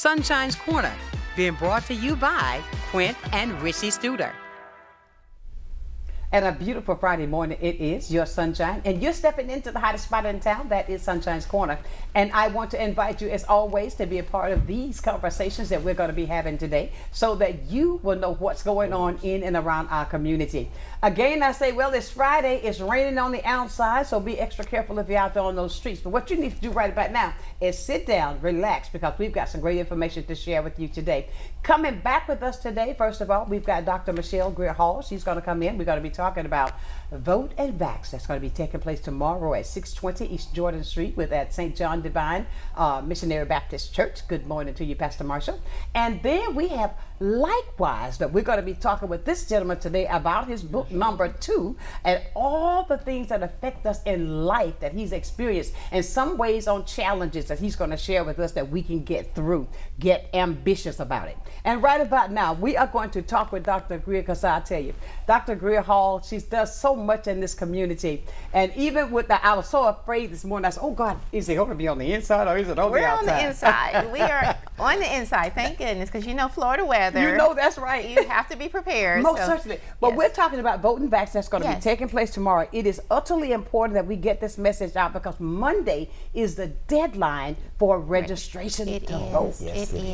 Sunshine's Corner, being brought to you by Quint and Richie Studer. And a beautiful Friday morning it is, your Sunshine, and you're stepping into the hottest spot in town. That is Sunshine's Corner. And I want to invite you, as always, to be a part of these conversations that we're going to be having today so that you will know what's going on in and around our community. Again, I say, well, it's Friday, it's raining on the outside, so be extra careful if you're out there on those streets. But what you need to do right about now is sit down, relax, because we've got some great information to share with you today. Coming back with us today, first of all, we've got Dr. Michelle Grier-Hall. She's going to come in. We're going to be talking about Vote and Vax. That's going to be taking place tomorrow at 620 East Jordan Street at St. John Divine Missionary Baptist Church. Good morning to you, Pastor Marshall. And then we have likewise that we're going to be talking with this gentleman today about his book number 2 and all the things that affect us in life that he's experienced, and some ways on challenges that he's going to share with us that we can get through, get ambitious about it. And right about now, we are going to talk with Dr. Grier, because I tell you, Dr. Grier-Hall, she does so much in this community. And even with I was so afraid this morning, I said, oh God, is it going to be on the inside or is it on the outside? We're on the inside. We are on the inside, thank goodness, because you know Florida weather. You know that's right. You have to be prepared. Most certainly. But yes, we're talking about Vote and Vax that's going to be taking place tomorrow. It is utterly important that we get this message out because Monday is the deadline for registration to vote. Yes, it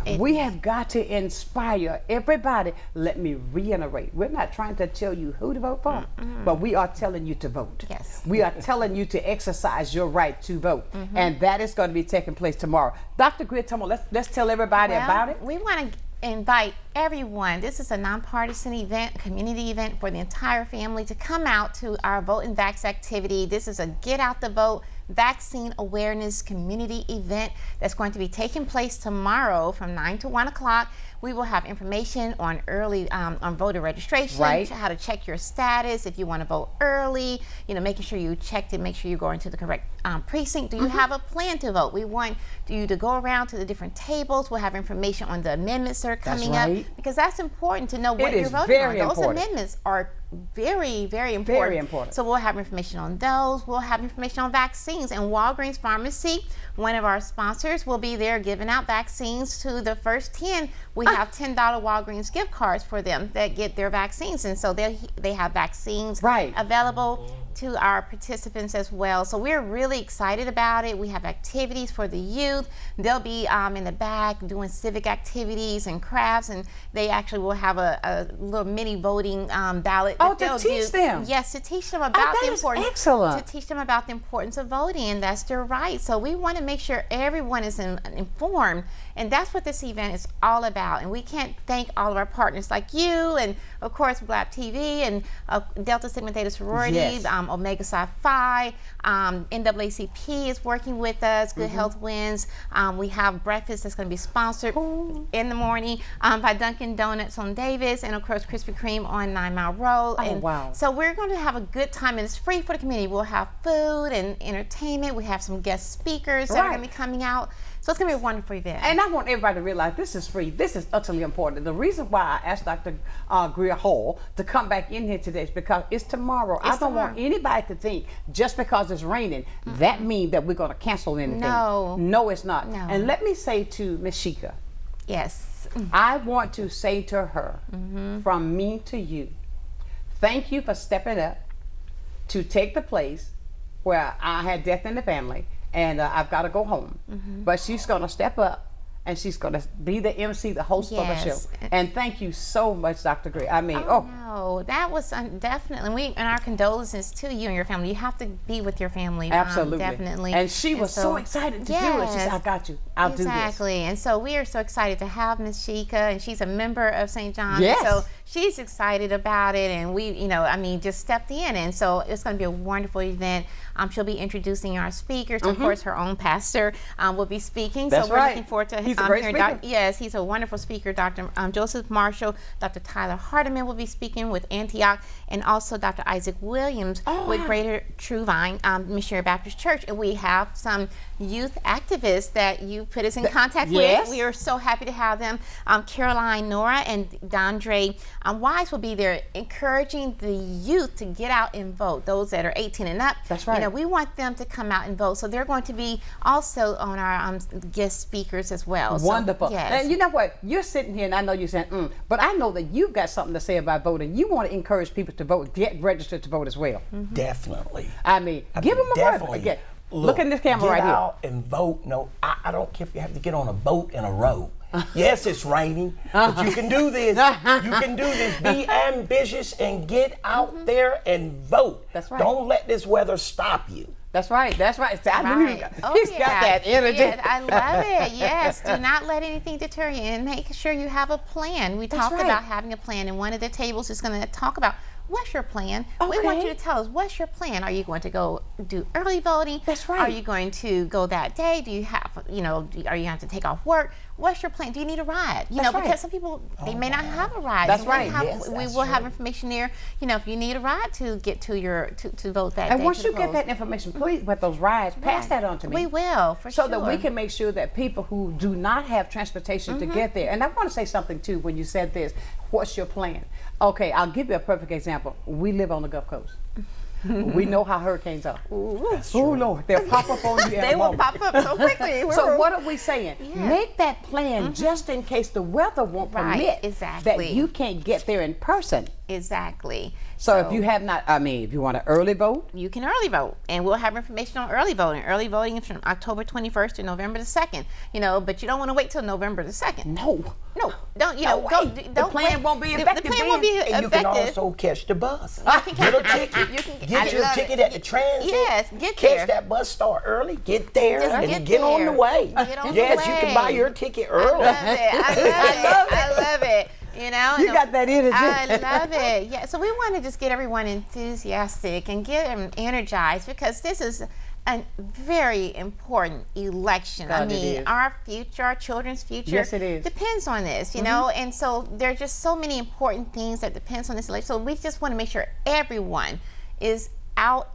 is. We have got to inspire everybody. Let me reiterate. We're not trying to tell you who to vote for, but we are telling you to vote. Yes. We are telling you to exercise your right to vote. And that is going to be taking place tomorrow. Dr. Grier, let's tell everybody about it. We want to invite everyone. This is a nonpartisan event, a community event for the entire family to come out to our Vote and Vax activity. This is a Get Out the Vote vaccine awareness community event that's going to be taking place tomorrow from 9 to 1 o'clock. We will have information on early on voter registration, how to check your status if you want to vote early, making sure you checked and make sure you're going to the correct precinct. Do you have a plan to vote? We want you to go around to the different tables. We'll have information on the amendments that are coming up, because that's important to know what you're voting on. Those amendments are very, very important. Very important. So we'll have information on those. We'll have information on vaccines. And Walgreens Pharmacy, one of our sponsors, will be there giving out vaccines to the first 10. We have $10 Walgreens gift cards for them that get their vaccines. And so they have vaccines available to our participants as well. So we're really excited about it. We have activities for the youth. They'll be in the back doing civic activities and crafts, and they actually will have a little mini voting ballot. To teach them. Yes, to teach them about the importance. Excellent. To teach them about the importance of voting, and that's their right. So we want to make sure everyone is informed, and that's what this event is all about. And we can't thank all of our partners like you, and of course Black TV, and Delta Sigma Theta Sorority, Omega Psi Phi, NAACP is working with us, Good Health Wins. We have breakfast that's going to be sponsored in the morning by Dunkin' Donuts on Davis, and of course Krispy Kreme on 9 Mile Road. So we're going to have a good time, and it's free for the community. We'll have food and entertainment. We have some guest speakers that are going to be coming out. So it's going to be a wonderful event. And I want everybody to realize this is free. This is utterly important. The reason why I asked Dr. Grier-Hall to come back in here today is because it's tomorrow. I don't want anybody to think just because it's raining, that means that we're going to cancel anything. No, it's not. No. And let me say to Ms. Sheikah, I want to say to her, from me to you, thank you for stepping up to take the place where I had death in the family and I've got to go home. But she's going to step up and she's going to be the MC, the host of the show. And thank you so much, Dr. Grier. I mean, no, that was definitely, and our condolences to you and your family. You have to be with your family. Absolutely. Definitely. And she was so excited to do it. She said, I got you. I'll do this. Exactly. And so we are so excited to have Ms. Sheikah, and she's a member of St. John's. So she's excited about it, and we, just stepped in. And so it's going to be a wonderful event. She'll be introducing our speakers. Of course, her own pastor will be speaking. That's so we're looking forward to He's a great speaker. Yes, he's a wonderful speaker. Dr. Joseph Marshall, Dr. Tyler Hardiman will be speaking with Antioch, and also Dr. Isaac Williams with Greater True Vine Missionary Baptist Church. And we have some youth activists that you put us in contact yes. with. We are so happy to have them. Caroline Nora and Dondre Wise will be there encouraging the youth to get out and vote, those that are 18 and up. That's right. You know, we want them to come out and vote. So they're going to be also on our guest speakers as well. Wonderful. So, yes. And you know what? You're sitting here and I know you're saying, but I know that you've got something to say about voting. You want to encourage people to vote, get registered to vote as well. Definitely. I mean, give them a word. Again, look in this camera right here. Get out and vote. No, I don't care if you have to get on a boat in a row. Yes, it's raining, but you can do this. You can do this. Be ambitious and get out there and vote. That's right. Don't let this weather stop you. That's right. That's right. I knew he's got that energy. Yes, I love it. Yes. Do not let anything deter you, and make sure you have a plan. We talked about having a plan, and one of the tables is going to talk about what's your plan. We want you to tell us, what's your plan? Are you going to go do early voting? That's right. Are you going to go that day? Do you have, are you going to have to take off work? What's your plan? Do you need a ride? Because some people, they may not have a ride. That's so right. We will have information there, if you need a ride to get to your, to vote that day. And once you get that information, please, with those rides, pass that on to me. We will, for sure. So that we can make sure that people who do not have transportation to get there, and I want to say something too when you said this, what's your plan? Okay, I'll give you a perfect example. We live on the Gulf Coast. We know how hurricanes are. Oh Lord, they'll pop up on you. They will pop up so quickly. So what are we saying? Make that plan just in case the weather won't permit that you can't get there in person. Exactly. So if you have not, if you want to early vote, you can early vote, and we'll have information on early voting. Early voting is from October 21st to November the 2nd. But you don't want to wait till November the 2nd. No, don't. The plan won't be effective. The plan won't be effective. And you can also catch the bus. You can get a ticket. Get your ticket at the transit. Yes, get there. Catch that bus, start early, get there, and get on the way. You can buy your ticket early. I love it. You got that energy. I love it. Yeah. So we want to just get everyone enthusiastic and get them energized, because this is a very important election. Our future, our children's future, yes, it is, depends on this, know, and so there are just so many important things that depends on this election. So we just want to make sure everyone is out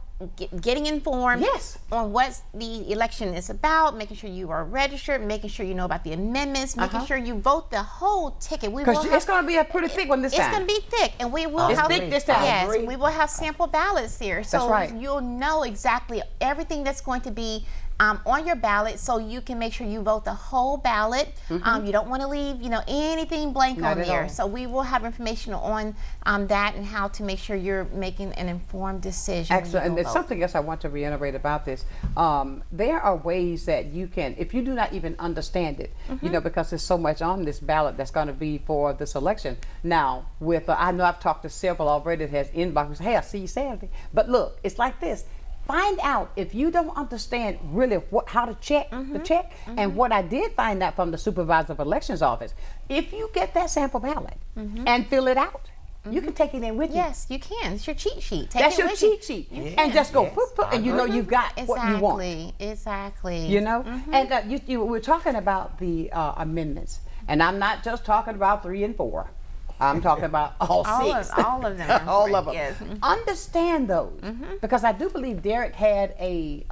getting informed on what the election is about, making sure you are registered, making sure you know about the amendments, making sure you vote the whole ticket. Because it's going to be a pretty thick one this time. It's going to be thick, and we will have thick this time. Yes, we will have sample ballots here, so you'll know exactly everything that's going to be on your ballot, so you can make sure you vote the whole ballot. You don't want to leave, anything blank on there. So we will have information on that and how to make sure you're making an informed decision. Excellent. And there's something else I want to reiterate about this. There are ways that you can, if you do not even understand it, because there's so much on this ballot that's going to be for this election. Now, with I know I've talked to several already that has inboxes. Hey, I'll see you Saturday. But look, it's like this. Find out if you don't understand really how to check the check. And what I did find out from the Supervisor of Elections office, if you get that sample ballot and fill it out, you can take it in with you. Yes, you can. It's your cheat sheet. That's your cheat sheet. And just go, and you've got what you want. Exactly. And we're talking about the amendments. And I'm not just talking about 3 and 4. I'm talking about all 6. All of them. All of them. Yes. Understand those, because I do believe Derek had a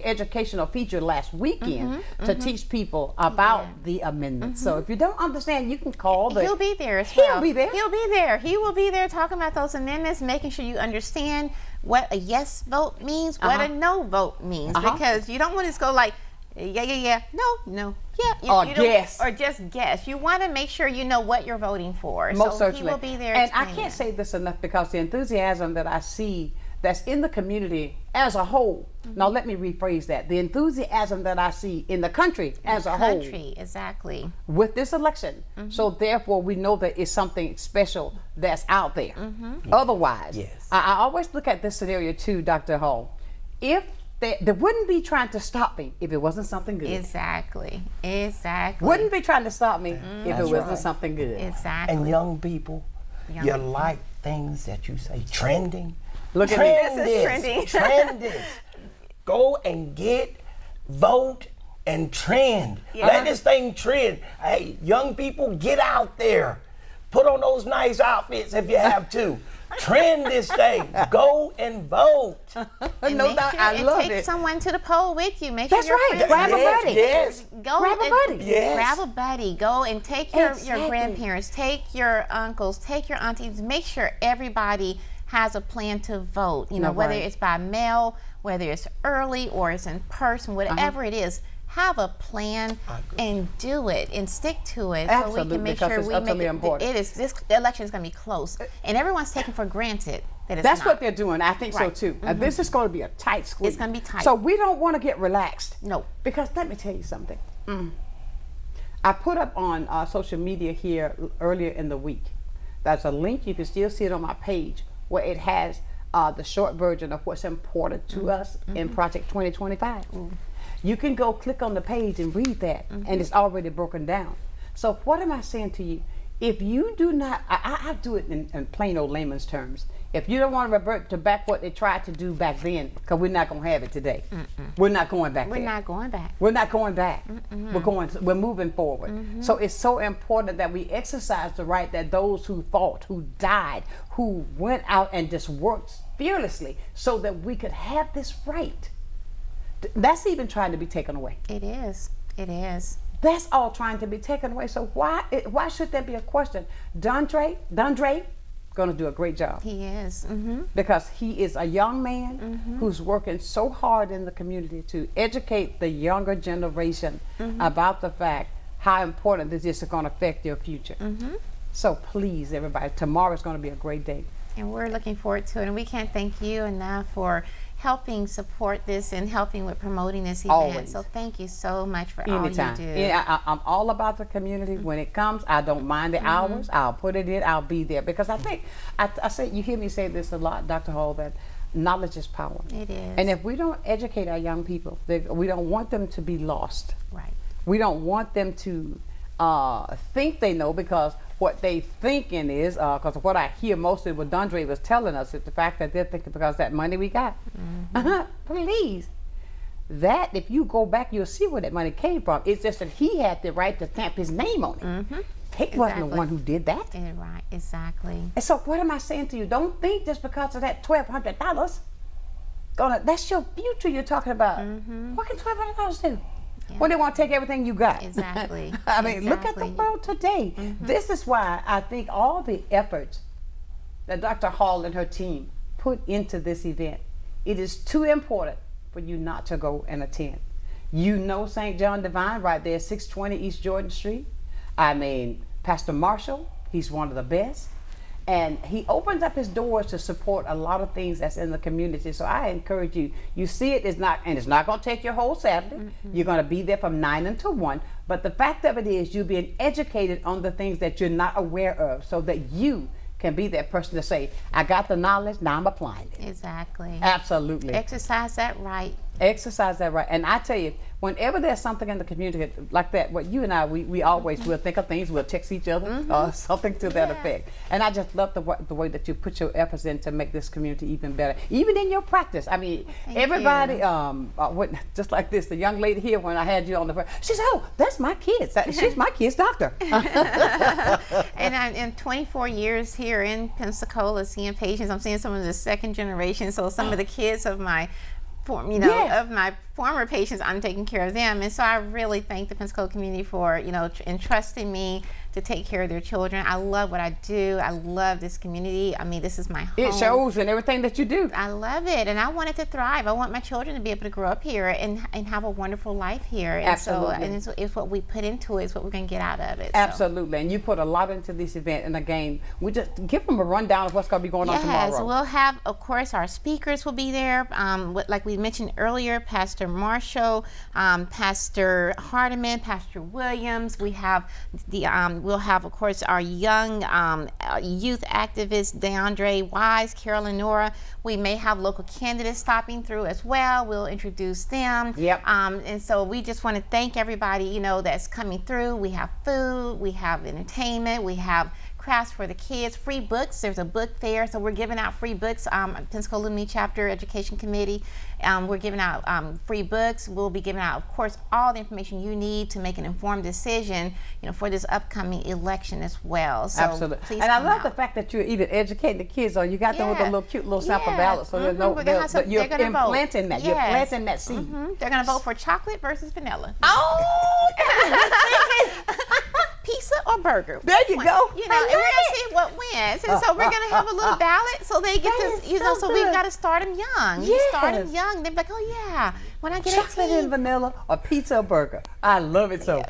educational feature last weekend to teach people about the amendments. So if you don't understand, you can call He'll be there as well. He'll be there. He'll be there. He will be there talking about those amendments, making sure you understand what a yes vote means, what a no vote means, because you don't want to just go like, yeah, no, yeah. Or guess. Or just guess. You want to make sure you know what you're voting for. Most certainly. He will be there. And I can't say this enough, because the enthusiasm that I see that's in the community as a whole. Now let me rephrase that. The enthusiasm that I see in the country as a whole. Exactly. With this election. So therefore we know that it's something special that's out there. Otherwise, I always look at this scenario too, Dr. Hall. If they wouldn't be trying to stop me if it wasn't something good. Exactly. Wouldn't be trying to stop me if it wasn't something good. Exactly. And young people, you like things that you say trending. Look at me. This is trending. Trend this. Go and vote and trend. Let this thing trend. Hey, young people, get out there. Put on those nice outfits if you have to. Trend this day. Go and vote. And No doubt, I love take it. someone to the poll with you. Make That's sure right. your friends Grab a buddy. Yes. go Grab a and- buddy. Yes. Grab a buddy. Go and take your Exactly. grandparents, take your uncles, take your aunties. Make sure everybody has a plan to vote. You know, No, whether right. it's by mail, whether it's early or it's in person, whatever it is. Have a plan and do it and stick to it, so we Absolutely, can make because sure it's we utterly make it. important. It is, this election is going to be close, and everyone's taking for granted that it's That's not. what they're doing. I think Right. so too. This is going to be a tight squeeze. It's gonna be tight. So we don't want to get relaxed. No. Because let me tell you something. I put up on social media here earlier in the week. That's a link. You can still see it on my page where it has the short version of what's important to us in Project 2025. You can go click on the page and read that, and it's already broken down. So what am I saying to you? If you do not, I do it in plain old layman's terms. If you don't want to revert to back what they tried to do back then, because we're not going to have it today. We're not going back We're there. not going back. We're not going back. We're moving forward. So it's so important that we exercise the right that those who fought, who died, who went out and just worked fearlessly so that we could have this right. That's even trying to be taken away. It is. It is. That's all trying to be taken away. So why should there be a question? Dondre going to do a great job. He is. Because he is a young man who's working so hard in the community to educate the younger generation about the fact how important this is going to affect your future. So please, everybody, tomorrow is going to be a great day. And we're looking forward to it. And we can't thank you enough for helping support this and helping with promoting this event. Always. So thank you so much for Anytime. all you do. Yeah, I'm all about the community. When it comes, I don't mind the hours. I'll put it in. I'll be there because I think I say you hear me say this a lot, Dr. Hall, that knowledge is power. It is. And if we don't educate our young people, we don't want them to be lost. Right. We don't want them to think they know, because what they thinking is, because what I hear mostly what Dondre was telling us is the fact that they're thinking because that money we got. Please. That, if you go back, you'll see where that money came from. It's just that he had the right to stamp his name on it. He wasn't the Exactly. one who did that. Yeah, right. Exactly. And so what am I saying to you? Don't think just because of that $1,200, that's your future you're talking about. What can $1,200 do? Yeah. Well, they want to take everything you got. Exactly. I mean, look at the Exactly. world today. This is why I think all the efforts that Dr. Hall and her team put into this event, it is too important for you not to go and attend. You know St. John Divine right there, 620 East Jordan Street. I mean, Pastor Marshall, he's one of the best. And he opens up his doors to support a lot of things that's in the community. So I encourage you. You see it's not going to take your whole Saturday. You're going to be there from 9 until 1. But the fact of it is, you're being educated on the things that you're not aware of, so that you can be that person to say, I got the knowledge, now I'm applying it. Exactly. Absolutely. Exercise that right. Exercise that right. And I tell you, whenever there's something in the community like that, what you and I, we always will think of things, we'll text each other or something to that effect. And I just love the way that you put your efforts in to make this community even better, even in your practice. I mean, Thank everybody, you. just like this, the young lady here, when I had you on the phone, she said, oh, that's my kid. She's my kid's doctor. And in 24 years here in Pensacola seeing patients, I'm seeing some of the second generation. So some of the kids of my of my former patients, I'm taking care of them. And so I really thank the Pensacola community for, entrusting me to take care of their children. I love what I do. I love this community. I mean, this is my home. It shows in everything that you do. I love it, and I want it to thrive. I want my children to be able to grow up here and have a wonderful life here. And Absolutely. So, it's what we put into it, is what we're going to get out of it. Absolutely. And you put a lot into this event. And again, we just give them a rundown of what's going to be going on tomorrow. Yes, we'll have, of course, our speakers will be there. Like we mentioned earlier, Pastor Marshall, Pastor Hardiman, Pastor Williams. We have we'll have, of course, our young youth activists, DeAndre Wise, Carolyn Nora. We may have local candidates stopping through as well. We'll introduce them. Yep. And so we just want to thank everybody, that's coming through. We have food, we have entertainment, we have crafts for the kids, free books. There's a book fair, so we're giving out free books. Pensacola Alumni Chapter Education Committee, we're giving out free books. We'll be giving out, of course, all the information you need to make an informed decision, for this upcoming election as well. So absolutely. Please and I come love out. the fact that you're even educating the kids on. You got them with a little cute little sample Yeah. ballot, so there's no, you're implanting that. Yes. You're planting that seed. They're going to vote for chocolate versus vanilla. Oh, Pizza or burger? there you go. And we're gonna see what wins, and so we're gonna have a little ballot, so they get That to, is so so we've good. got to start them young. You start them Yes. young, they're like, oh yeah, when I get Chocolate 18. and vanilla or pizza or burger. I love it so.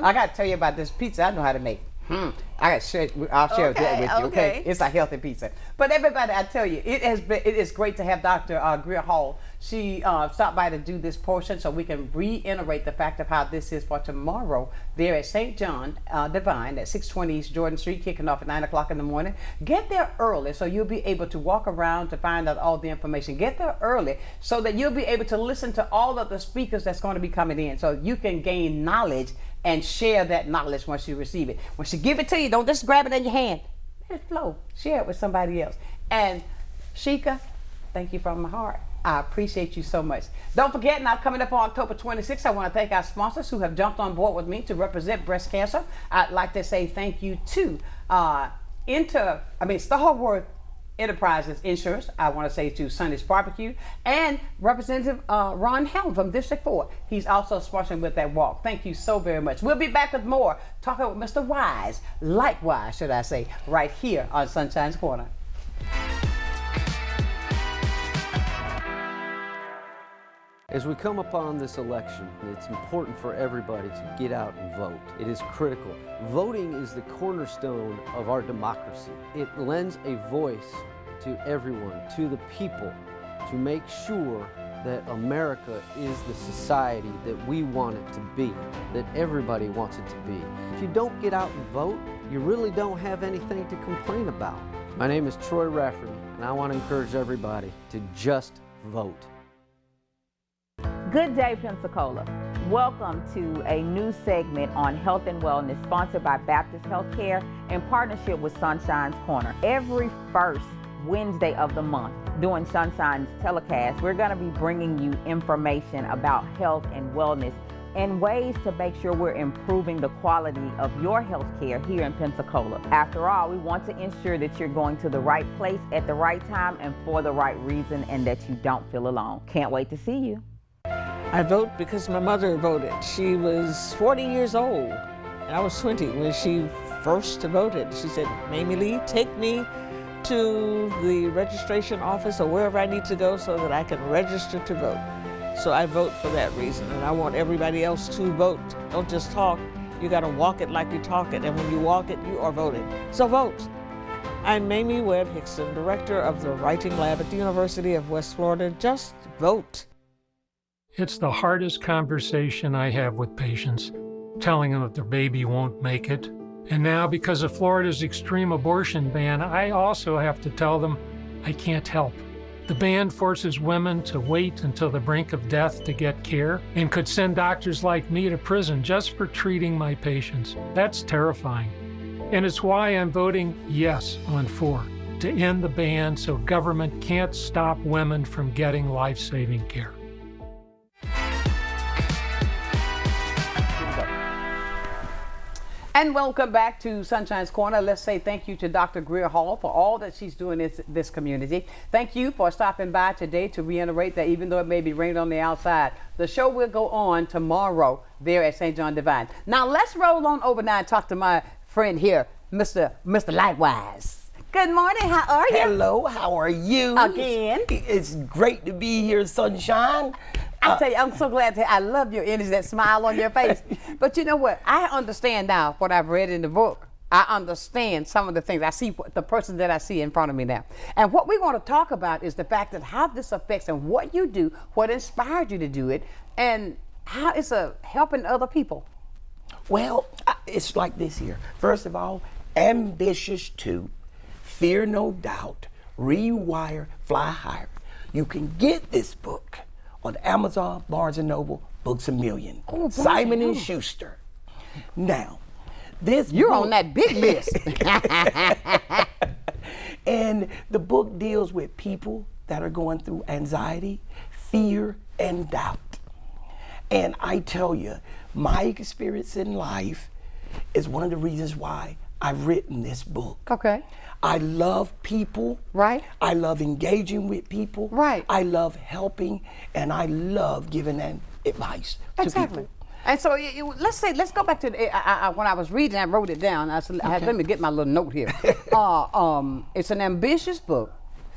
I got to tell you about this pizza I know how to make. I'll share that with you, okay? It's a healthy pizza. But everybody, I tell you, it is great to have Dr. Grier-Hall. She stopped by to do this portion so we can reiterate the fact of how this is for tomorrow there at St. John Divine at 620 East Jordan Street, kicking off at 9 o'clock in the morning. Get there early so you'll be able to walk around to find out all the information. Get there early so that you'll be able to listen to all of the speakers that's going to be coming in so you can gain knowledge and share that knowledge once you receive it. When she give it to you, don't just grab it in your hand. Let it flow. Share it with somebody else. And Sheikah, thank you from my heart. I appreciate you so much. Don't forget, now coming up on October 26th, I want to thank our sponsors who have jumped on board with me to represent breast cancer. I'd like to say thank you to Starworth Enterprises Insurance. I want to say to Sonny's Barbecue and Representative Ron Helm from District 4. He's also sponsoring with that walk. Thank you so very much. We'll be back with more, talking with Mr. Wise, likewise, should I say, right here on Sunshine's Corner. As we come upon this election, it's important for everybody to get out and vote. It is critical. Voting is the cornerstone of our democracy. It lends a voice to everyone, to the people, to make sure that America is the society that we want it to be, that everybody wants it to be. If you don't get out and vote, you really don't have anything to complain about. My name is Troy Rafferty, and I want to encourage everybody to just vote. Good day, Pensacola. Welcome to a new segment on health and wellness sponsored by Baptist Healthcare in partnership with Sunshine's Corner. Every first Wednesday of the month during Sunshine's telecast, we're going to be bringing you information about health and wellness and ways to make sure we're improving the quality of your health care here in Pensacola. After all, we want to ensure that you're going to the right place at the right time and for the right reason, and that you don't feel alone. Can't wait to see you. I vote because my mother voted. She was 40 years old, and I was 20 when she first voted. She said, Mamie Lee, take me to the registration office or wherever I need to go so that I can register to vote. So I vote for that reason, and I want everybody else to vote. Don't just talk, you gotta walk it like you talk it, and when you walk it, you are voting. So vote. I'm Mamie Webb Hickson, Director of the Writing Lab at the University of West Florida. Just vote. It's the hardest conversation I have with patients, telling them that their baby won't make it. And now, because of Florida's extreme abortion ban, I also have to tell them I can't help. The ban forces women to wait until the brink of death to get care and could send doctors like me to prison just for treating my patients. That's terrifying. And it's why I'm voting yes on 4, to end the ban so government can't stop women from getting life-saving care. And welcome back to Sunshine's Corner. Let's say thank you to Dr. Grier-Hall for all that she's doing in this community. Thank you for stopping by today to reiterate that even though it may be raining on the outside, the show will go on tomorrow there at St. John Divine. Now let's roll on over now and talk to my friend here, Mr. Lightwise. Good morning, how are you? Hello, how are you? Again. It's great to be here, Sunshine. I tell you, I'm so glad I love your energy, that smile on your face. But you know what? I understand now what I've read in the book. I understand some of the things. I see the person that I see in front of me now. And what we want to talk about is the fact that how this affects and what you do, what inspired you to do it, and how it's helping other people. Well, it's like this here. First of all, ambitious too, fear no doubt, Rewire, Fly Higher. You can get this book on Amazon, Barnes & Noble, Books A Million, Simon & Schuster. Now, You're book, on that big list. And the book deals with people that are going through anxiety, fear, and doubt. And I tell you, my experience in life is one of the reasons why I've written this book. Okay. I love people. Right. I love engaging with people. Right. I love helping, and I love giving them advice to people. And so let's go back to when I was reading, I wrote it down. I said, let me get my little note here. It's an ambitious book.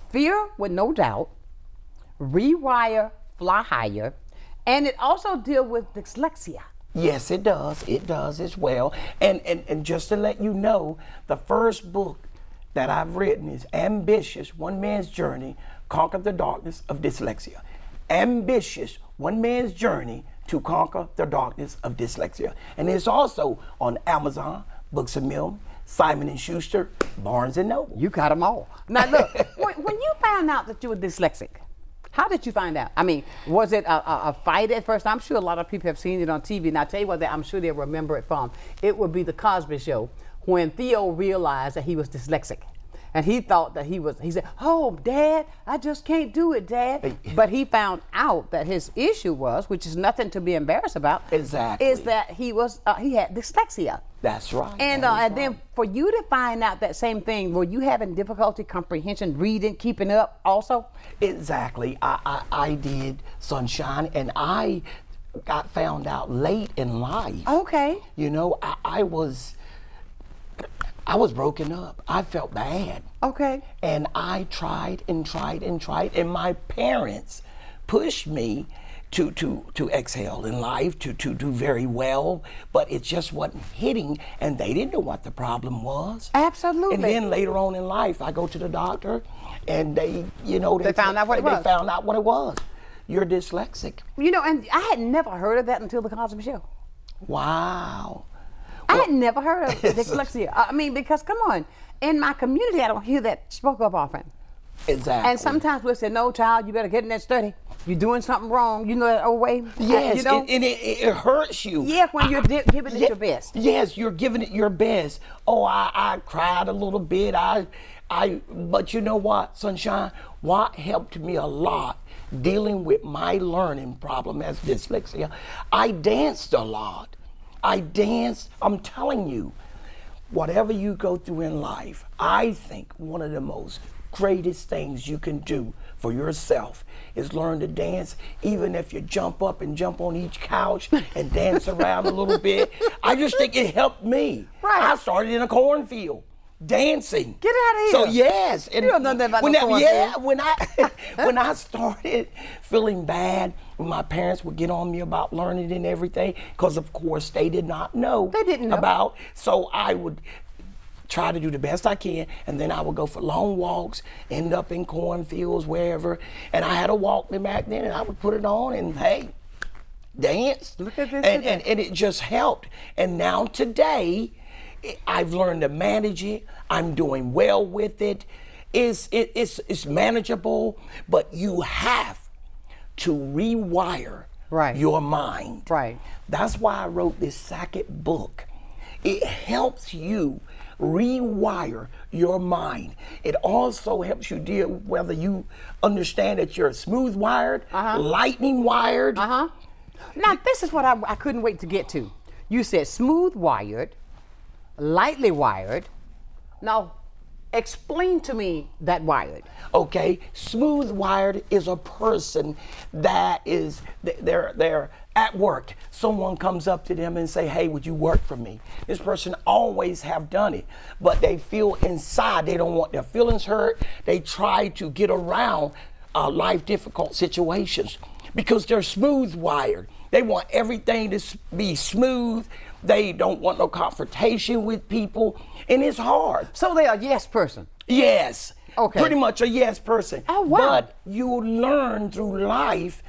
Fear with no doubt. Rewire, fly higher. And it also deals with dyslexia. Yes, it does. It does as well. And just to let you know, the first book that I've written is Ambitious, One Man's Journey, Conquer the Darkness of Dyslexia. Ambitious, One Man's Journey to Conquer the Darkness of Dyslexia. And it's also on Amazon, Books a Million, Simon & Schuster, Barnes & Noble. You got them all. Now look, when you found out that you were dyslexic, how did you find out? I mean, was it a fight at first? I'm sure a lot of people have seen it on TV. And I tell you what, I'm sure they'll remember it from. It would be the Cosby Show when Theo realized that he was dyslexic. And he thought that he said, oh, Dad, I just can't do it, Dad. But he found out that his issue was, which is nothing to be embarrassed about, Exactly. is that he had dyslexia. That's right. And then for you to find out that same thing, were you having difficulty comprehension, reading, keeping up also? Exactly. I did, Sonshine, and I got found out late in life. Okay. You know, I was broken up. I felt bad. Okay. And I tried and tried and tried, and my parents pushed me to excel in life, to do very well, but it just wasn't hitting, and they didn't know what the problem was. Absolutely. And then later on in life, I go to the doctor, and they found out what it was. They found out what it was. You're dyslexic. You know, and I had never heard of that until the Cosby Show. Wow. I had never heard of dyslexia. I mean, because come on, in my community, I don't hear that spoke of often. Exactly. And sometimes we'll say, no, child, you better get in that study. You're doing something wrong. You know that old way? Yes, you know? and it hurts you. Yeah, when you're giving it your best. Yes, you're giving it your best. Oh, I cried a little bit. But you know what, Sonshine? What helped me a lot dealing with my learning problem as dyslexia, I danced a lot. I'm telling you, whatever you go through in life, I think one of the most greatest things you can do for yourself is learn to dance, even if you jump up and jump on each couch and dance around a little bit. I just think it helped me. Right. I started in a cornfield dancing. Get out of here. So yes, and you don't know nothing about no cornfield. yeah, when I started feeling bad, my parents would get on me about learning and everything, because of course they did not know. They didn't know about. So I would try to do the best I can, and then I would go for long walks, end up in cornfields, wherever. And I had a Walkman back then, and I would put it on and hey, dance. Look at this. And it just helped. And now today, I've learned to manage it. I'm doing well with it. It's manageable, but you have to rewire your mind. Right. That's why I wrote this second book. It helps you rewire your mind. It also helps you deal whether you understand that you're smooth wired, lightning wired. Now this is what I couldn't wait to get to. You said smooth wired, lightly wired. Now, explain to me that wired. Okay, smooth wired is a person that is, they're at work. Someone comes up to them and say, hey, would you work for me? This person always have done it, but they feel inside, they don't want their feelings hurt. They try to get around life difficult situations because they're smooth wired. They want everything to be smooth. They don't want no confrontation with people, and it's hard. So they're a yes person. Yes. Okay. Pretty much a yes person. Oh, wow. But you learn through life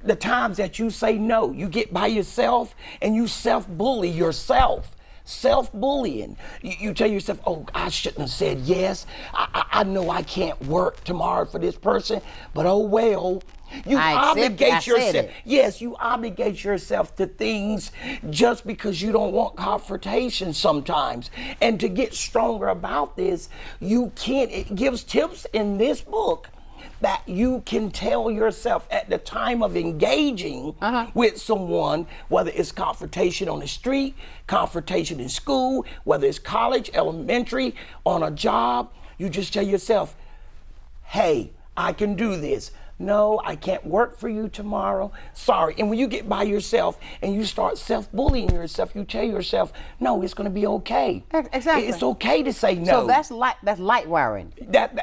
the times that you say no. You get by yourself and you self-bully yourself. Self-bullying. You tell yourself, oh, I shouldn't have said yes. I know I can't work tomorrow for this person, but oh well, You I obligate said yourself. it. Yes, you obligate yourself to things just because you don't want confrontation sometimes. And to get stronger about this, it gives tips in this book that you can tell yourself at the time of engaging with someone, whether it's confrontation on the street, confrontation in school, whether it's college, elementary, on a job, you just tell yourself, hey, I can do this. No, I can't work for you tomorrow. Sorry. And when you get by yourself and you start self-bullying yourself, you tell yourself, no, it's going to be okay. Exactly. It's okay to say no. So that's light wiring.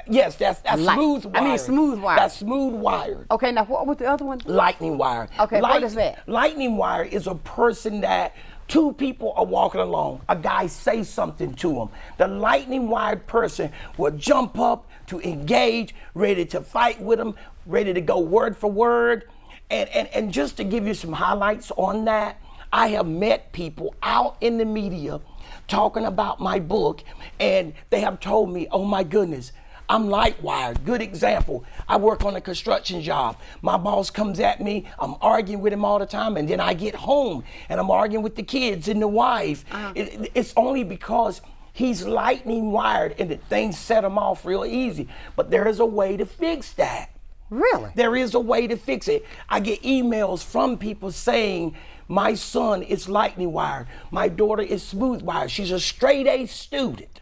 Yes, that's Light. smooth wiring. I mean, smooth wiring. That's smooth wired. Okay, now what was the other one? Lightning wire. Okay, what is that? Lightning wire is a person that two people are walking along. A guy says something to him. The lightning wired person will jump up to engage, ready to fight with him, ready to go word for word. And just to give you some highlights on that, I have met people out in the media talking about my book, and they have told me, oh my goodness, I'm light wired. Good example. I work on a construction job. My boss comes at me. I'm arguing with him all the time. And then I get home and I'm arguing with the kids and the wife. It's only because he's lightning wired and the things set him off real easy. But there is a way to fix that. Really? There is a way to fix it. I get emails from people saying, my son is lightning wired. My daughter is smooth wired. She's a straight A student.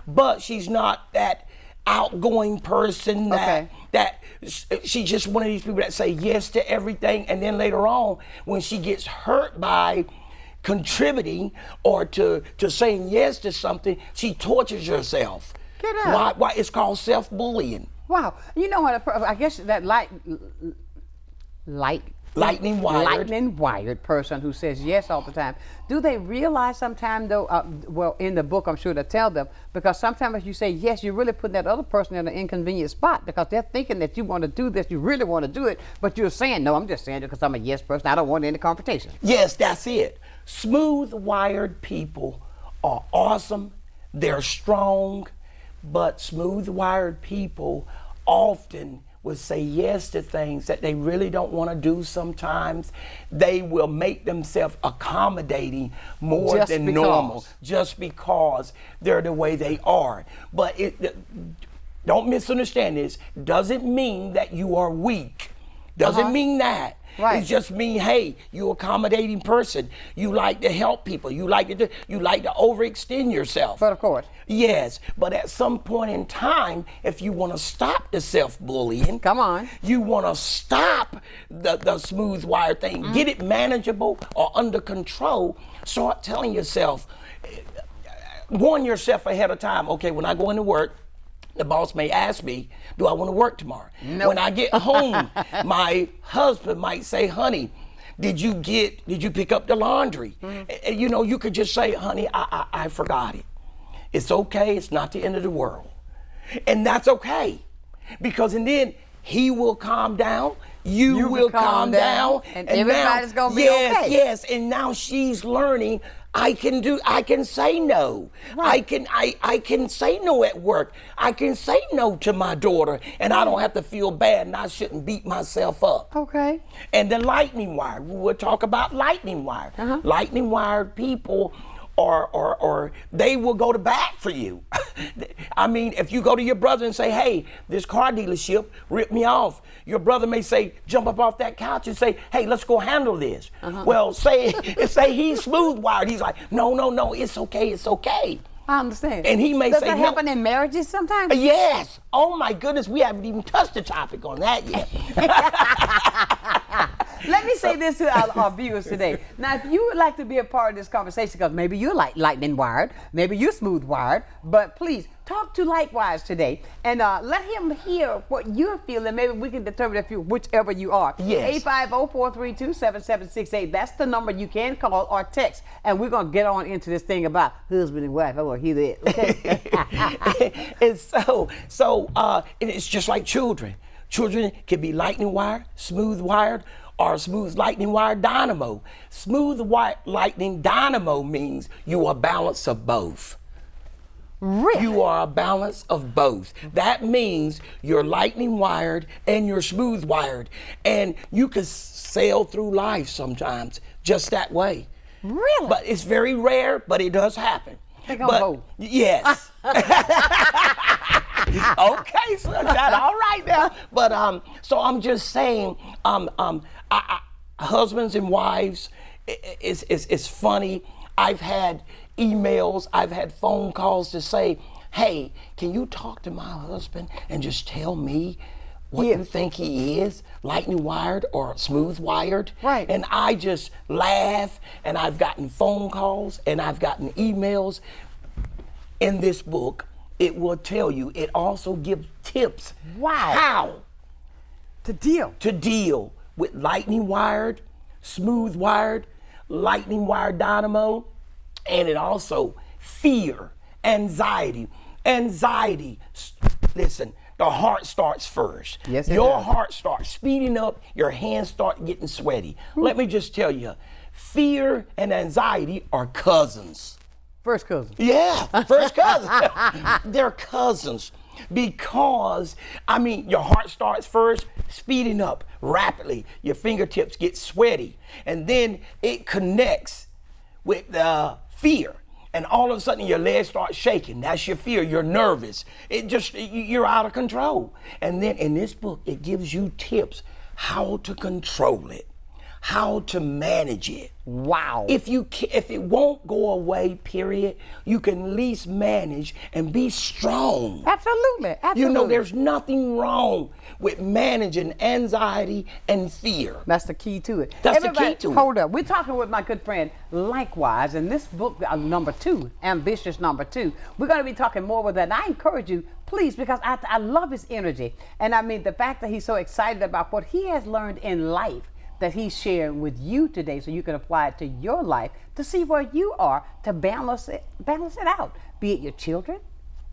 But she's not that outgoing person that she's just one of these people that say yes to everything, and then later on when she gets hurt by contributing or to saying yes to something, she tortures herself. Get out. Why? It's called self-bullying. Wow. You know what? I guess that lightning wired person who says yes all the time. Do they realize sometime though, well, in the book I'm sure they tell them, because sometimes if you say yes, you're really putting that other person in an inconvenient spot because they're thinking that you want to do this, you really want to do it, but you're saying, no, I'm just saying it because I'm a yes person. I don't want any confrontation. Yes, that's it. Smooth wired people are awesome. They're strong, but smooth wired people often will say yes to things that they really don't want to do sometimes. They will make themselves accommodating more than normal just because they're the way they are. But don't misunderstand this. Doesn't mean that you are weak. Doesn't mean that. Right. It just means, hey, you're an accommodating person. You like to help people. You like to overextend yourself. But of course. Yes, but at some point in time, if you want to stop the self-bullying, come on, you want to stop the smooth wire thing, get it manageable or under control, start telling yourself, warn yourself ahead of time. Okay, when I go into work, the boss may ask me, do I want to work tomorrow? Nope. When I get home, my husband might say, honey, did you pick up the laundry? You know, you could just say, honey, I forgot it. It's okay, it's not the end of the world. And that's okay. Because and then he will calm down, you will calm down. And everybody's going to be okay. Yes, and now she's learning, I can say no. Right. I can say no at work. I can say no to my daughter, and I don't have to feel bad, and I shouldn't beat myself up. Okay. And the lightning wire, we'll talk about lightning wire. Lightning wired people or they will go to bat for you. I mean, if you go to your brother and say, hey, this car dealership ripped me off, your brother may say, jump up off that couch and say, hey, let's go handle this. Well, say he's smooth wired. He's like, no, it's okay. I understand. And he may Does say, that happen in marriages sometimes? Yes. Oh my goodness, we haven't even touched the topic on that yet. Let me say this to our viewers today. Now, if you would like to be a part of this conversation, because maybe you're like lightning wired, maybe you're smooth wired, but please talk to Likewise today and let him hear what you're feeling. Maybe we can determine if you, whichever you are. Yes. 850-432-7768. That's the number you can call or text. And we're going to get on into this thing about husband and wife. I want to hear that. Okay? And so it's just like children. Children can be lightning wired, smooth wired, or smooth lightning wired dynamo. Smooth lightning dynamo means you are a balance of both. Really? You are a balance of both. That means you're lightning wired and you're smooth wired. And you can sail through life sometimes just that way. Really? But it's very rare, but it does happen. Think I'm both. Yes. Okay, Sunshine, all right now. But so I'm just saying, husbands and wives, it's funny. I've had emails, I've had phone calls to say, hey, can you talk to my husband and just tell me what you think he is, lightning wired or smooth wired? Right. And I just laugh, and I've gotten phone calls and I've gotten emails. In this book, it will tell you, it also gives tips. Wow. How To deal with lightning wired, smooth wired, lightning wired dynamo, and it also fear, anxiety. Listen, the heart starts first. Yes, it Your does. heart starts speeding up, your hands start getting sweaty. Let me just tell you, fear and anxiety are cousins. First cousin. Yeah, first cousins. They're cousins because, your heart starts first, speeding up rapidly. Your fingertips get sweaty, and then it connects with fear. And all of a sudden your legs start shaking. That's your fear. You're nervous. You're out of control. And then in this book, it gives you tips how to control it, how to manage it. Wow. If it won't go away, period, you can at least manage and be strong. Absolutely. You know, there's nothing wrong with managing anxiety and fear. That's the key to it. That's the key to it. Hold up. We're talking with my good friend, Likewise, in this book, number 2, Ambitious number 2. We're going to be talking more with that. And I encourage you, please, because I love his energy. And the fact that he's so excited about what he has learned in life that he's sharing with you today, so you can apply it to your life to see where you are, to balance it out. Be it your children,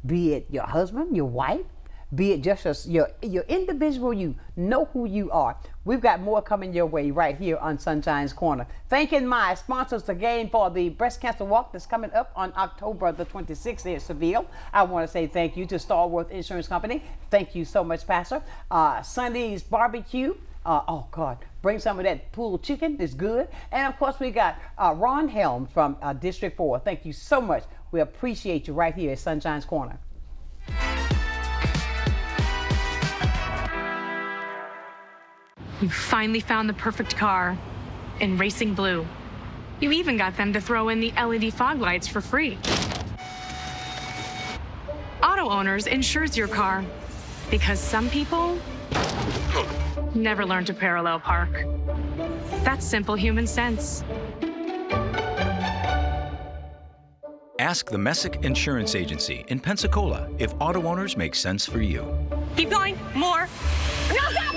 be it your husband, your wife, be it just your individual you. Know who you are. We've got more coming your way right here on Sunshine's Corner. Thanking my sponsors again for the breast cancer walk that's coming up on October the 26th here in Seville. I want to say thank you to Starworth Insurance Company. Thank you so much, Pastor. Sunny's Barbecue. Oh God, bring some of that pulled chicken, it's good. And of course we got Ron Helm from District 4. Thank you so much. We appreciate you right here at Sunshine's Corner. You finally found the perfect car in Racing Blue. You even got them to throw in the LED fog lights for free. Auto Owners insures your car because some people never learn to parallel park. That's simple human sense. Ask the Messick Insurance Agency in Pensacola if auto owners make sense for you. Keep going, more. No, stop!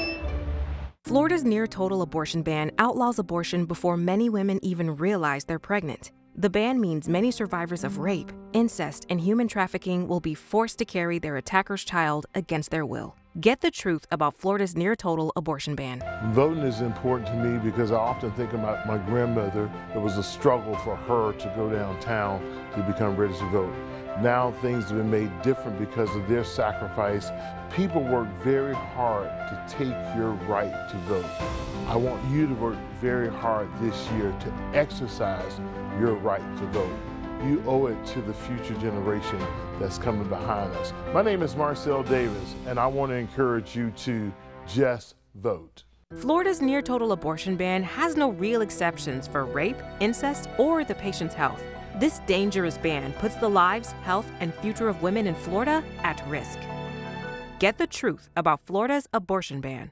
Florida's near-total abortion ban outlaws abortion before many women even realize they're pregnant. The ban means many survivors of rape, incest, and human trafficking will be forced to carry their attacker's child against their will. Get the truth about Florida's near-total abortion ban. Voting is important to me because I often think about my grandmother. It was a struggle for her to go downtown to become ready to vote. Now things have been made different because of their sacrifice. People work very hard to take your right to vote. I want you to work very hard this year to exercise your right to vote. You owe it to the future generation that's coming behind us. My name is Marcel Davis, and I want to encourage you to just vote. Florida's near-total abortion ban has no real exceptions for rape, incest, or the patient's health. This dangerous ban puts the lives, health, and future of women in Florida at risk. Get the truth about Florida's abortion ban.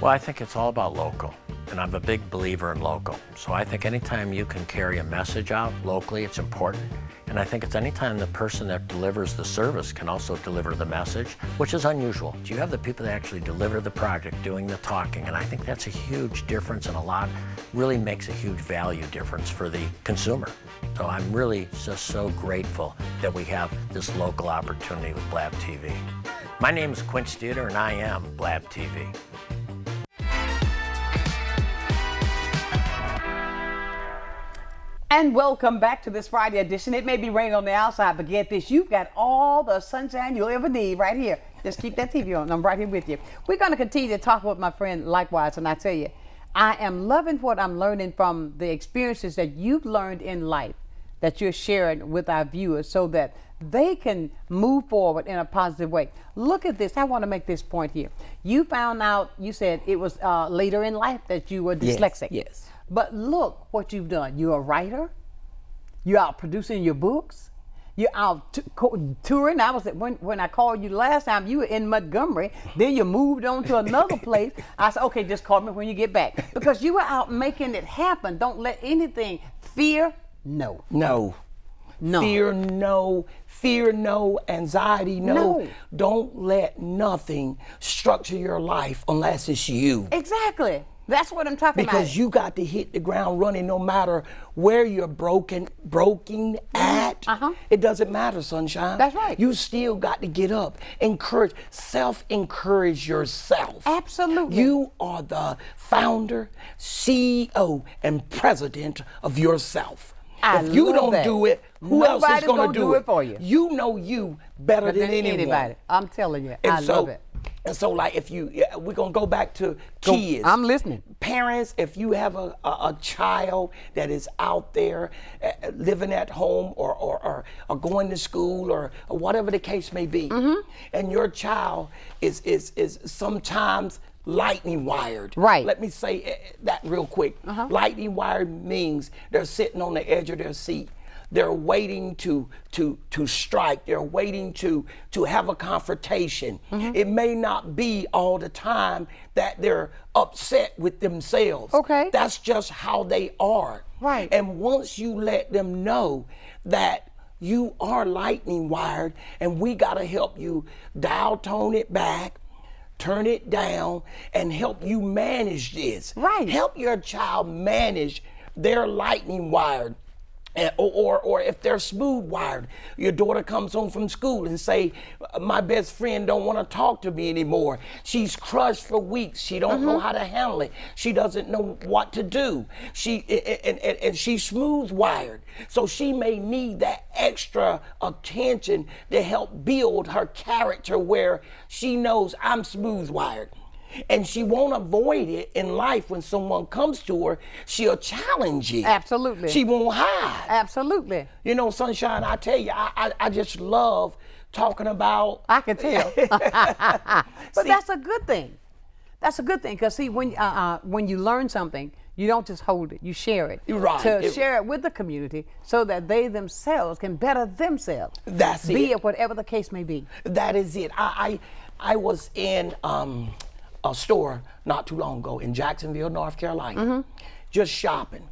Well, I think it's all about local, and I'm a big believer in local. So I think anytime you can carry a message out locally, it's important. And I think it's anytime the person that delivers the service can also deliver the message, which is unusual. You have the people that actually deliver the project doing the talking, and I think that's a huge difference, and really makes a huge value difference for the consumer. So I'm really just so grateful that we have this local opportunity with Blab TV. My name is Quint Studer, and I am Blab TV. And welcome back to this Friday edition. It may be raining on the outside, but get this, you've got all the sunshine you'll ever need right here. Just keep that TV on. I'm right here with you. We're going to continue to talk with my friend likewise, and I tell you, I am loving what I'm learning from the experiences that you've learned in life that you're sharing with our viewers so that they can move forward in a positive way. Look at this. I want to make this point here. You found out, you said it was later in life that you were dyslexic. Yes. But look what you've done. You're a writer. You're out producing your books. You're out touring. I was when I called you last time, you were in Montgomery. Then you moved on to another place. I said, okay, just call me when you get back. Because you were out making it happen. Don't let anything, fear, no. No. No. Fear, no. Fear, no. Anxiety, no. Don't let nothing structure your life unless it's you. Exactly. That's what I'm talking about. Because you got to hit the ground running no matter where you're broken at. It doesn't matter, Sunshine. That's right. You still got to get up. Self-encourage yourself. Absolutely. You are the founder, CEO, and president of yourself. If you don't do it, who else is going to do it for you? You know you better than anyone. Anybody. I'm telling you, I love it. And so, like, we're going to go back to kids. I'm listening. Parents, if you have a child that is out there living at home or going to school or whatever the case may be, and your child is sometimes lightning wired. Right. Let me say that real quick. Lightning wired means they're sitting on the edge of their seat. They're waiting to strike. They're waiting to have a confrontation. It may not be all the time that they're upset with themselves. Okay. That's just how they are. Right. And once you let them know that you are lightning wired and we got to help you dial tone it back, turn it down, and help you manage this. Right. Help your child manage their lightning wired. Or if they're smooth wired, your daughter comes home from school and say, my best friend don't want to talk to me anymore. She's crushed for weeks. She don't know how to handle it. She doesn't know what to do. And she's smooth wired. So she may need that extra attention to help build her character where she knows I'm smooth wired. And she won't avoid it in life. When someone comes to her, she'll challenge it. Absolutely. She won't hide. Absolutely. You know, Sunshine, I tell you, I just love talking about. I can tell. But that's a good thing. That's a good thing, because see, when you learn something, you don't just hold it, you share it. Right. Share it with the community so that they themselves can better themselves. That's it. Be it whatever the case may be. That is it. I was in a store not too long ago in Jacksonville, North Carolina, just shopping.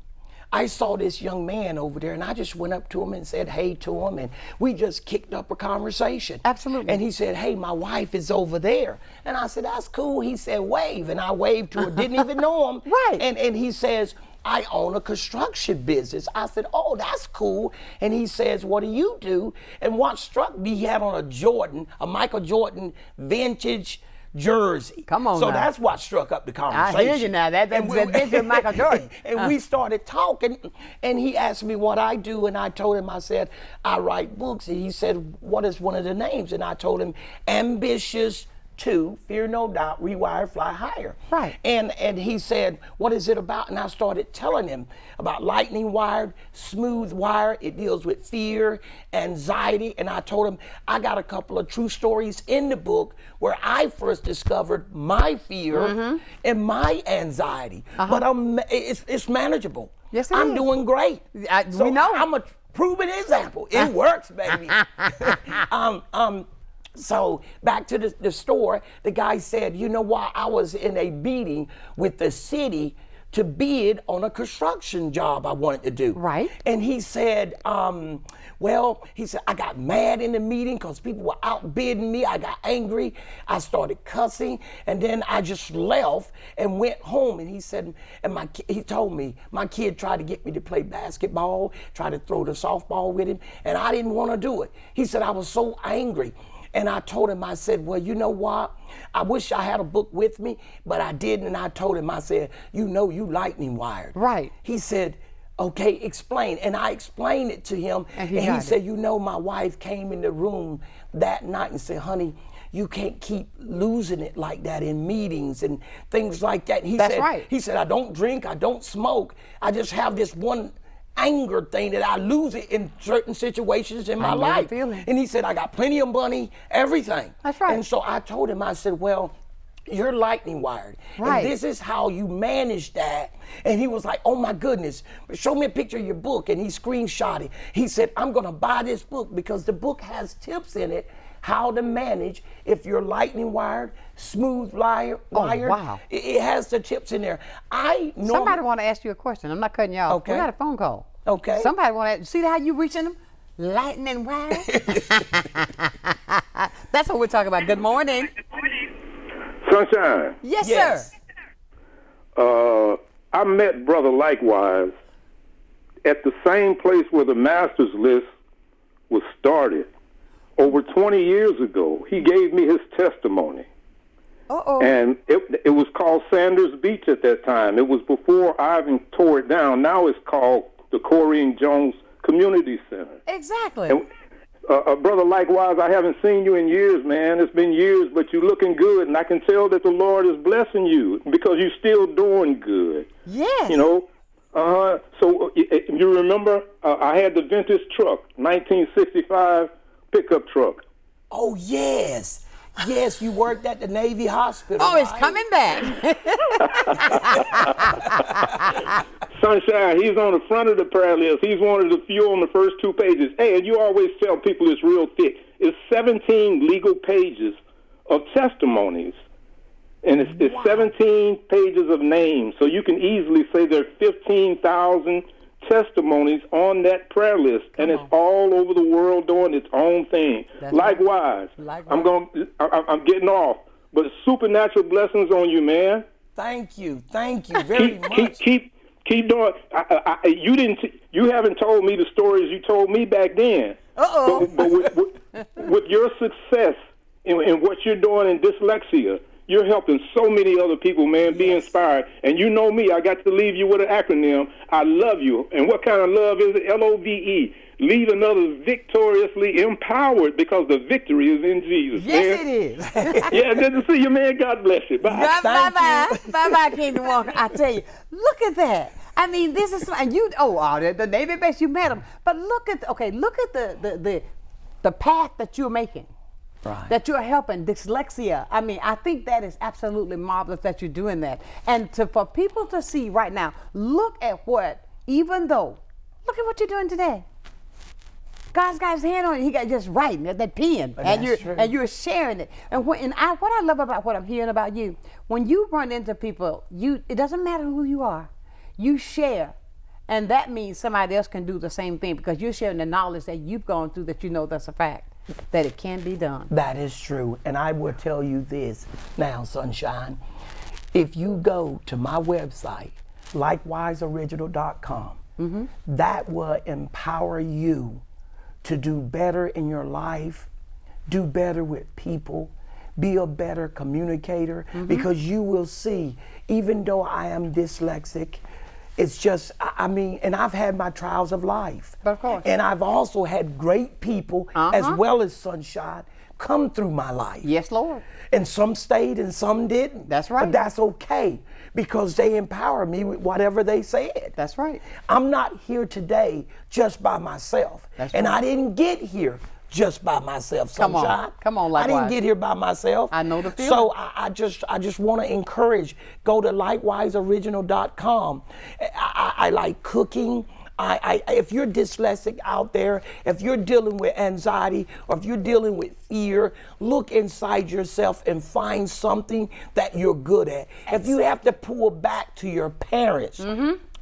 I saw this young man over there, and I just went up to him and said hey to him, and we just kicked up a conversation. Absolutely. And he said, hey, my wife is over there. And I said, that's cool. He said, wave. And I waved to her, didn't even know him. Right. And he says, I own a construction business. I said, oh, that's cool. And he says, what do you do? And what struck me, he had on a Michael Jordan vintage jersey. Come on So now. that's what struck up the conversation. I hear you now. That's Michael Jordan. And we started talking, and he asked me what I do, and I told him, I said, I write books. And he said, what is one of the names? And I told him, Ambitious 2, Fear No Doubt, Rewire, Fly Higher. Right. And he said, what is it about? And I started telling him about lightning wired, smooth wire. It deals with fear, anxiety. And I told him, I got a couple of true stories in the book where I first discovered my fear and my anxiety. But it's manageable. Yes, it I'm is. doing great. We know. I'm a proven example. It works, baby. So back to the store, the guy said, you know what, I was in a meeting with the city to bid on a construction job I wanted to do. Right. And he said, I got mad in the meeting because people were outbidding me. I got angry. I started cussing. And then I just left and went home. And he said, he told me, my kid tried to get me to play basketball, tried to throw the softball with him, and I didn't want to do it. He said, I was so angry. And I told him, I said, well, you know what? I wish I had a book with me, but I didn't. And I told him, I said, you know, you lightning wired. Right. He said, Okay, explain. And I explained it to him, and he said, you know, my wife came in the room that night and said, honey, you can't keep losing it like that in meetings and things like that. And he said, I don't drink, I don't smoke. I just have this one anger thing that I lose it in certain situations in my life. And he said, I got plenty of money, everything. That's right. And so I told him, I said, well, you're lightning wired. Right. And this is how you manage that. And he was like, oh my goodness, show me a picture of your book. And he screenshot it. He said, I'm gonna buy this book because the book has tips in it how to manage if you're lightning wired, smooth wired. Oh, wow. It has the tips in there. Somebody want to ask you a question. I'm not cutting you off. Okay. We got a phone call. Okay. Somebody want to see how you reaching them? Lightning wired. That's what we're talking about. Good morning. Sonshine. Yes, sir. I met Brother Likewise at the same place where the Masters List was started over 20 years ago. He gave me his testimony. And it was called Sanders Beach at that time. It was before Ivan tore it down. Now it's called the Corrine Jones Community Center. Exactly. And, Brother Likewise, I haven't seen you in years, man. It's been years, but you're looking good, and I can tell that the Lord is blessing you because you're still doing good. Yes. You know, so you remember I had the vintage truck, 1965 pickup truck. Oh, yes. Yes, you worked at the Navy Hospital. Oh, it's coming back. Sonshine, he's on the front of the prayer list. He's one of the few on the first 2 pages. Hey, and you always tell people it's real thick. It's 17 legal pages of testimonies. And it's 17 pages of names. So you can easily say there are 15,000 testimonies on that prayer list. And it's all over the world doing its own thing. Likewise. I'm getting off. But supernatural blessings on you, man. Thank you very much. Keep doing. You haven't told me the stories you told me back then. But with your success in what you're doing in dyslexia, you're helping so many other people, man. Be inspired. And you know me. I got to leave you with an acronym. I love you. And what kind of love is it? LOVE. Leaving others victoriously empowered because the victory is in Jesus. Yes, man. it is. Yeah, good to see you, man. God bless you. Bye. Bye, King Walker. I tell you, look at that. I mean, this is and you. The Navy base, you met him. But look at the path that you're making. Right. That you're helping dyslexia. I mean, I think that is absolutely marvelous that you're doing that. And for people to see right now, look at what what you're doing today. God's got his hand on it. He got just writing that pen, and you're sharing it. And what I love about what I'm hearing about you, when you run into people, it doesn't matter who you are, you share, and that means somebody else can do the same thing because you're sharing the knowledge that you've gone through that you know that's a fact, that it can be done. That is true, and I will tell you this now, Sonshine. If you go to my website, likewiseoriginal.com, that will empower you to do better in your life, do better with people, be a better communicator, because you will see, even though I am dyslexic, it's just, and I've had my trials of life. Of course. And I've also had great people, as well as Sonshine, come through my life. Yes, Lord. And some stayed and some didn't. That's right. But that's okay, because they empower me with whatever they said. That's right. I'm not here today just by myself. That's and right. I didn't get here just by myself, Sonshine. Come on, Likewise. I didn't get here by myself. I know the feeling. So I just want to encourage, go to likewiseoriginal.com. I like cooking. If you're dyslexic out there, if you're dealing with anxiety, or if you're dealing with fear, look inside yourself and find something that you're good at. If you have to pull back to your parents,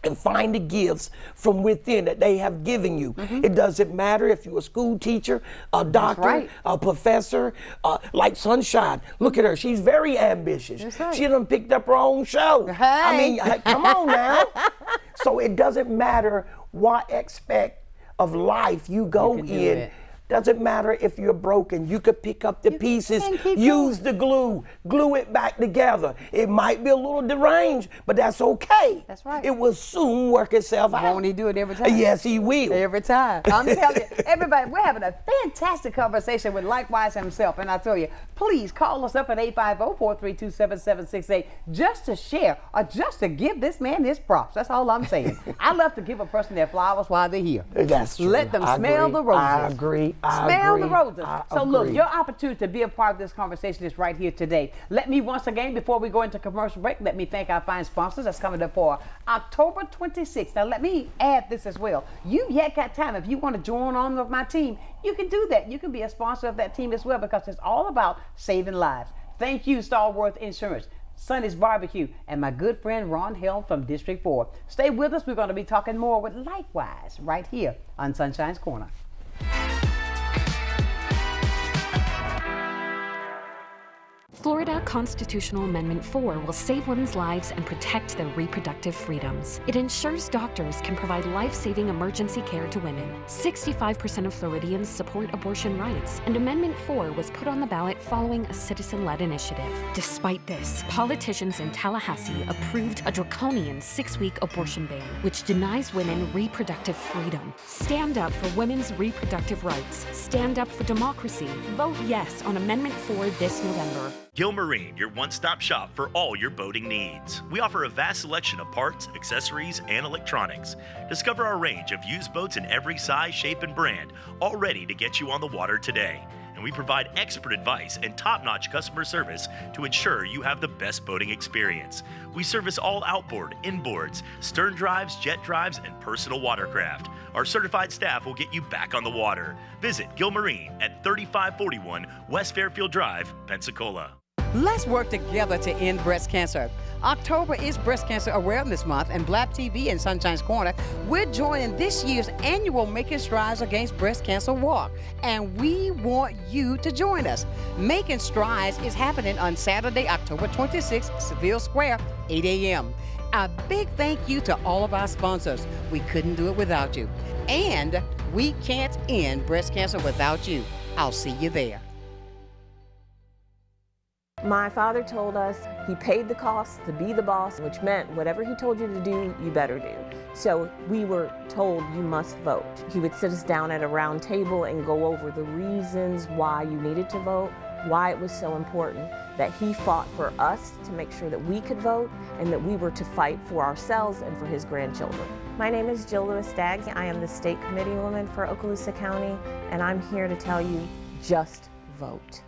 and find the gifts from within that they have given you. It doesn't matter if you're a school teacher, a doctor, a professor, like Sonshine. Look at her, she's very ambitious. Right. She done picked up her own show. Hey. I mean, come on now. So it doesn't matter what aspect of life you go in, Doesn't matter if you're broken. You could pick up the pieces, use the glue it back together. It might be a little deranged, but that's okay. That's right. It will soon work itself out. Won't he do it every time? Yes, he will. Every time. I'm telling you, everybody, we're having a fantastic conversation with Likewise himself. And I tell you, please call us up at 850-432-7768 just to share or just to give this man his props. That's all I'm saying. I love to give a person their flowers while they're here. That's true. Let them smell the roses. I agree. Smell the roses. So look, your opportunity to be a part of this conversation is right here today. Let me once again, before we go into commercial break, let me thank our fine sponsors that's coming up for October 26th. Now let me add this as well. You yet got time. If you want to join on with my team, you can do that. You can be a sponsor of that team as well, because it's all about saving lives. Thank you, Starworth Insurance, Sonny's Barbecue, and my good friend Ron Hill from District 4. Stay with us. We're going to be talking more with Likewise right here on Sunshine's Corner. Florida Constitutional Amendment 4 will save women's lives and protect their reproductive freedoms. It ensures doctors can provide life-saving emergency care to women. 65% of Floridians support abortion rights, and Amendment 4 was put on the ballot following a citizen-led initiative. Despite this, politicians in Tallahassee approved a draconian 6-week abortion ban, which denies women reproductive freedom. Stand up for women's reproductive rights. Stand up for democracy. Vote yes on Amendment 4 this November. Gilmarine, your one-stop shop for all your boating needs. We offer a vast selection of parts, accessories, and electronics. Discover our range of used boats in every size, shape, and brand, all ready to get you on the water today. And we provide expert advice and top-notch customer service to ensure you have the best boating experience. We service all outboard, inboards, stern drives, jet drives, and personal watercraft. Our certified staff will get you back on the water. Visit Gilmarine at 3541 West Fairfield Drive, Pensacola. Let's work together to end breast cancer. October is Breast Cancer Awareness Month, and Blab TV and Sunshine's Corner, we're joining this year's annual Making Strides Against Breast Cancer Walk, and we want you to join us. Making Strides is happening on Saturday, October 26th, Seville Square, 8 a.m. A big thank you to all of our sponsors. We couldn't do it without you. And we can't end breast cancer without you. I'll see you there. My father told us he paid the cost to be the boss, which meant whatever he told you to do, you better do. So we were told you must vote. He would sit us down at a round table and go over the reasons why you needed to vote, why it was so important, that he fought for us to make sure that we could vote and that we were to fight for ourselves and for his grandchildren. My name is Jill Lewis-Staggs. I am the state committee woman for Okaloosa County, and I'm here to tell you, just vote.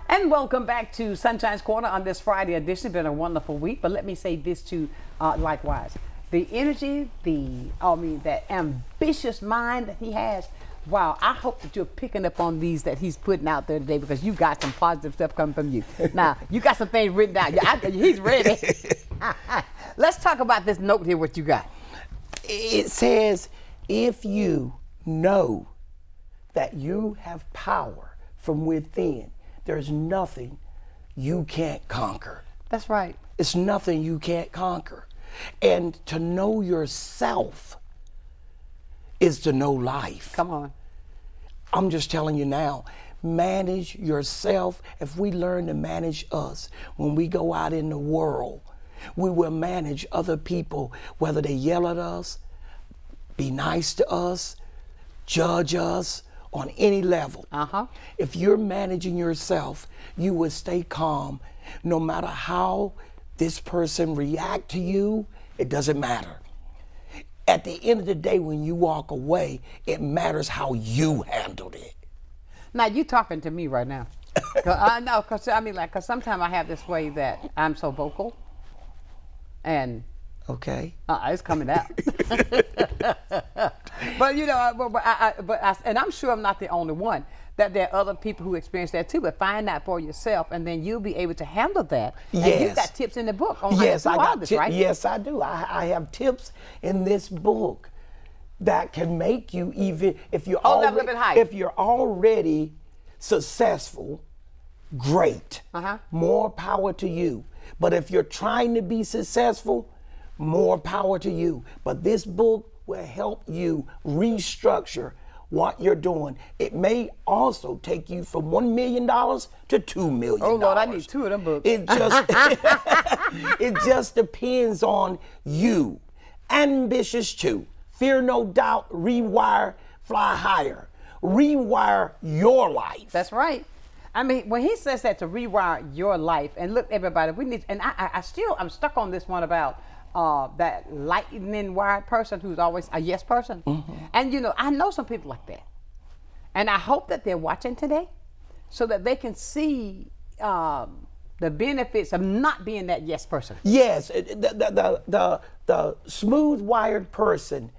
And welcome back to Sunshine's Corner on this Friday edition. It's been a wonderful week, but let me say this too, Likewise. The energy, that ambitious mind that he has, wow, I hope that you're picking up on these that he's putting out there today, because you got some positive stuff coming from you. Now, you got some things written down. He's ready. Let's talk about this note here, what you got. It says, if you know that you have power from within, there's nothing you can't conquer. That's right. It's nothing you can't conquer. And to know yourself is to know life. Come on. I'm just telling you now, manage yourself. If we learn to manage us, when we go out in the world, we will manage other people, whether they yell at us, be nice to us, judge us, on any level. If you're managing yourself, you will stay calm. No matter how this person react to you, it doesn't matter. At the end of the day, when you walk away, it matters how you handled it. Now, you talking to me right now. I know, because sometimes I have this way that I'm so vocal, and okay, it's coming out. But and I'm sure I'm not the only one, that there are other people who experience that too. But find out for yourself, and then you'll be able to handle that. Yes. And you've got tips in the book on yes, how to do all this, right? Yes, I do. I have tips in this book that can make you, even if you're already successful, great. More power to you. But if you're trying to be successful, more power to you. But this book will help you restructure what you're doing. It may also take you from $1 million to $2 million. Oh Lord, I need 2 of them books. It just it just depends on you. Ambitious 2. Fear no doubt, rewire, fly higher. Rewire your life. That's right. I mean, when he says that, to rewire your life, and look, everybody, we need, and I'm stuck on this one about that lightning wired person who's always a yes person. Mm-hmm. And you know, I know some people like that. And I hope that they're watching today so that they can see the benefits of not being that yes person. Yes, the smooth wired person,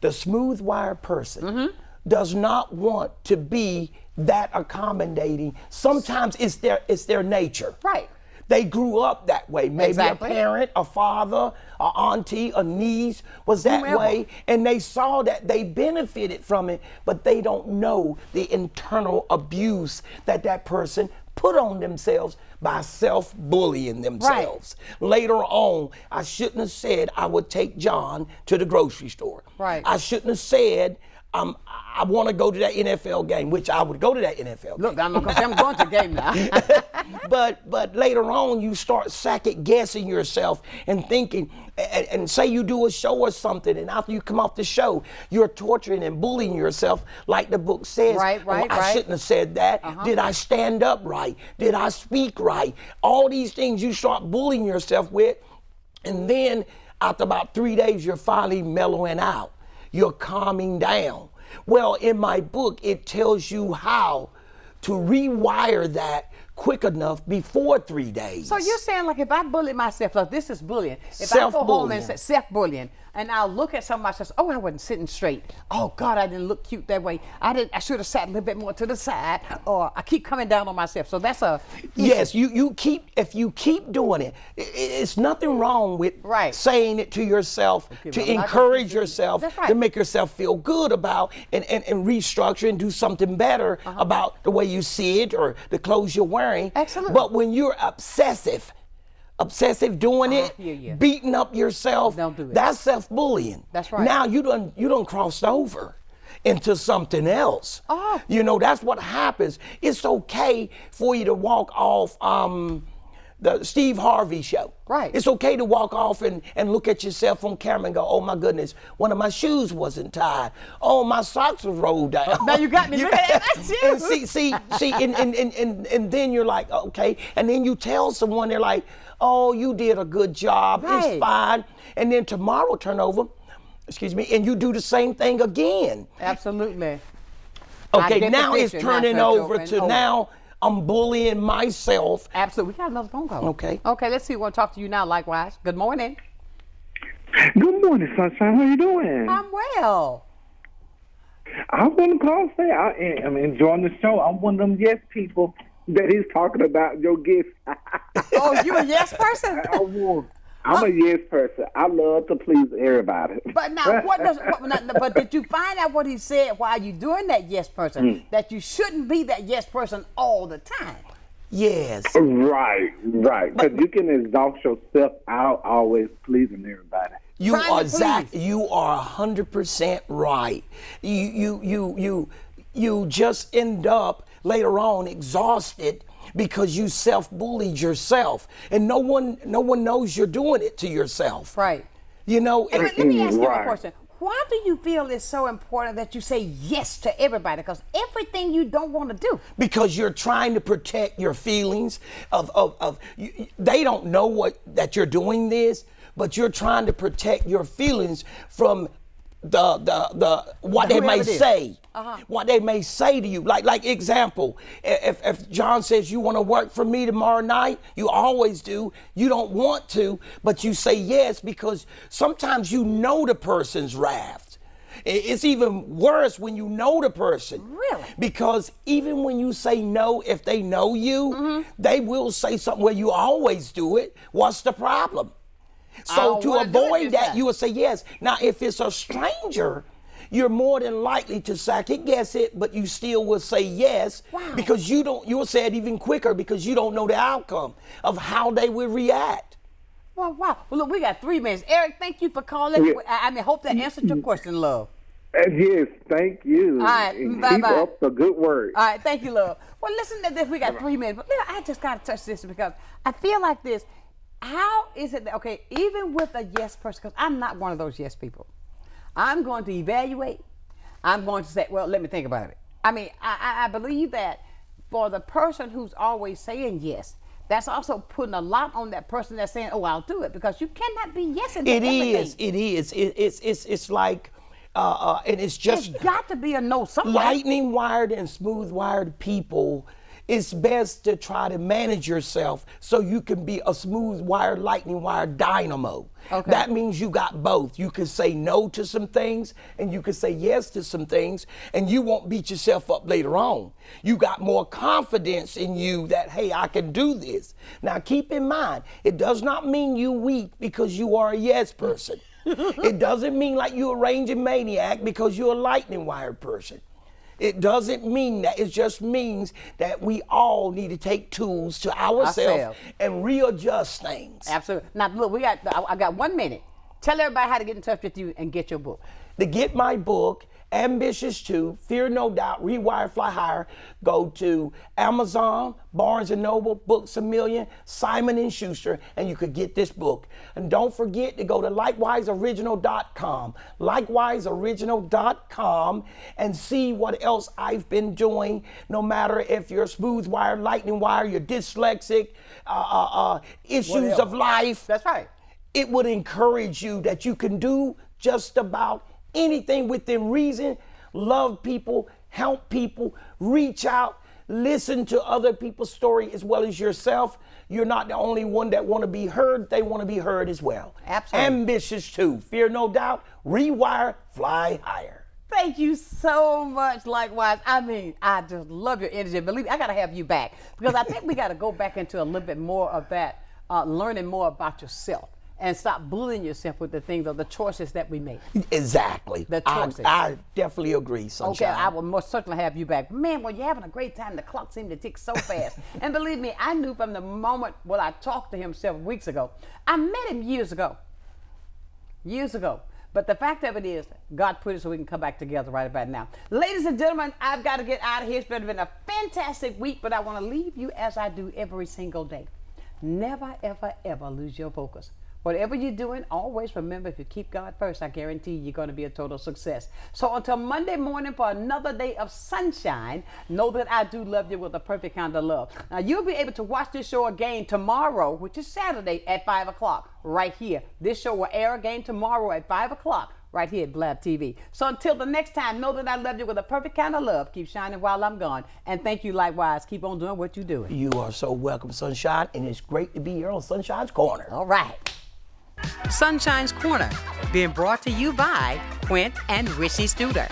Mm-hmm. does not want to be that accommodating. Sometimes it's their nature. Right. They grew up that way. Maybe Exactly. a parent, a father, a auntie, a niece was that Whomever. way, and they saw that, they benefited from it, but they don't know the internal abuse that person put on themselves by self-bullying themselves. Later on, I shouldn't have said I would take John to the grocery store. Right. I shouldn't have said I want to go to that NFL game, which I would go to that NFL game. Look, I'm going to the game now. But later on, you start second guessing yourself and thinking, and say you do a show or something, and after you come off the show, you're torturing and bullying yourself, like the book says. Right. I shouldn't have said that. Did I stand up right? Did I speak right? All these things you start bullying yourself with, and then after about 3 days, you're finally mellowing out. You're calming down. Well, in my book, it tells you how to rewire that quick enough before 3 days. So you're saying, like, if I bully myself, like, this is bullying. If I go home and say self-bullying, and I'll look at somebody and say, oh, I wasn't sitting straight. Oh God, I didn't look cute that way. I should have sat a little bit more to the side, or I keep coming down on myself. So that's a yes. If you keep doing it, it's nothing wrong with saying it to yourself, to encourage yourself, to make yourself feel good about and restructure and do something better about the way you see it or the clothes you're wearing. Excellent. But when you're obsessive doing it, beating up yourself, don't do it. That's self-bullying. That's right. Now you done crossed over into something else. Oh. You know, that's what happens. It's okay for you to walk off the Steve Harvey show. Right. It's okay to walk off and look at yourself on camera and go, oh my goodness, one of my shoes wasn't tied. Oh, my socks was rolled down. Now you got me. Look at that. That's you. And then you're like, okay. And then you tell someone, they're like, oh, you did a good job. Right. It's fine. And then tomorrow turn over, and you do the same thing again. Absolutely. Okay, now it's turning over to now I'm bullying myself. Absolutely. We got another phone call. Okay. Okay, let's see. We want to talk to you now likewise. Good morning. Good morning, Sonshine. How you doing? I'm well. I want to call and say I'm enjoying the show. I'm one of them yes people that he's talking about, your gifts. Oh, you a yes person? I'm a yes person. I love to please everybody. But now, but did you find out what he said while you doing that yes person? That you shouldn't be that yes person all the time. Yes. Right. Because you can exhaust yourself out always pleasing everybody. You are 100% right. You just end up later on exhausted because you self-bullied yourself, and no one knows you're doing it to yourself. Right. You know. And let me ask you a question. Why do you feel it's so important that you say yes to everybody? Because everything you don't want to do. Because you're trying to protect your feelings they don't know that you're doing this, but you're trying to protect your feelings from what they may say. What they may say to you. Like example, if John says you want to work for me tomorrow night, you always do. You don't want to, but you say yes because sometimes you know the person's wrath. It's even worse when you know the person. Really? Because even when you say no, if they know you, they will say something where you always do it. What's the problem? So to avoid that, you would say yes. Now, if it's a stranger, you're more than likely to second guess it, but you still will say yes because you'll say it even quicker because you don't know the outcome of how they will react. Wow. Well, look, we got 3 minutes. Eric, thank you for calling. Yeah. I hope that answered your question, love. Yes, thank you. All right, And bye-bye. Keep up the good work. All right, thank you, love. Well, listen to this. We got 3 minutes. But I just got to touch this because I feel like this. How is it that, okay, even with a yes person, because I'm not one of those yes people, I'm going to evaluate. I'm going to say, well, let me think about it. I mean, I believe that for the person who's always saying yes, that's also putting a lot on that person that's saying, oh, I'll do it, because you cannot be yes into everything. It is. It's like, and it's just. It's got to be a no somewhere. Lightning wired and smooth wired people, it's best to try to manage yourself so you can be a smooth wired, lightning wired dynamo. Okay. That means you got both. You can say no to some things and you can say yes to some things, and you won't beat yourself up later on. You got more confidence in you that, hey, I can do this. Now keep in mind, it does not mean you weak because you are a yes person. It doesn't mean like you're a raging maniac because you're a lightning wired person. It doesn't mean that. It just means that we all need to take tools to ourselves and readjust things. Absolutely. Now, look, I got 1 minute. Tell everybody how to get in touch with you and get your book. To get my book, Ambitious 2, Fear No Doubt, Rewire, Fly Higher, go to Amazon, Barnes & Noble, Books A Million, Simon & Schuster, and you could get this book. And don't forget to go to likewiseoriginal.com, likewiseoriginal.com, and see what else I've been doing, no matter if you're smooth wire, lightning wire, you're dyslexic, issues of life. That's right. It would encourage you that you can do just about anything within reason, love people, help people, reach out, listen to other people's story as well as yourself. You're not the only one that want to be heard. They want to be heard as well. Absolutely. Ambitious 2, Fear No Doubt, Rewire, Fly Higher. Thank you so much. Likewise. I mean, I just love your energy. Believe me, I got to have you back because I think we got to go back into a little bit more of that, learning more about yourself. And stop bullying yourself with the things or the choices that we make. Exactly. The choices. I definitely agree, Sonshine. Okay, I will most certainly have you back. Man, well, you're having a great time. The clock seemed to tick so fast. And believe me, I knew from the moment when I talked to him several weeks ago. I met him years ago. But the fact of it is, God put it so we can come back together right about now. Ladies and gentlemen, I've got to get out of here. It's been a fantastic week, but I want to leave you as I do every single day. Never, ever, ever lose your focus. Whatever you're doing, always remember, if you keep God first, I guarantee you're going to be a total success. So until Monday morning for another day of sunshine, know that I do love you with a perfect kind of love. Now, you'll be able to watch this show again tomorrow, which is Saturday at 5 o'clock, right here. This show will air again tomorrow at 5 o'clock, right here at Blab TV. So until the next time, know that I love you with a perfect kind of love. Keep shining while I'm gone. And thank you likewise. Keep on doing what you're doing. You are so welcome, Sonshine, and it's great to be here on Sonshine's Corner. All right. Sonshine's Corner, being brought to you by Quint and Richie Studer.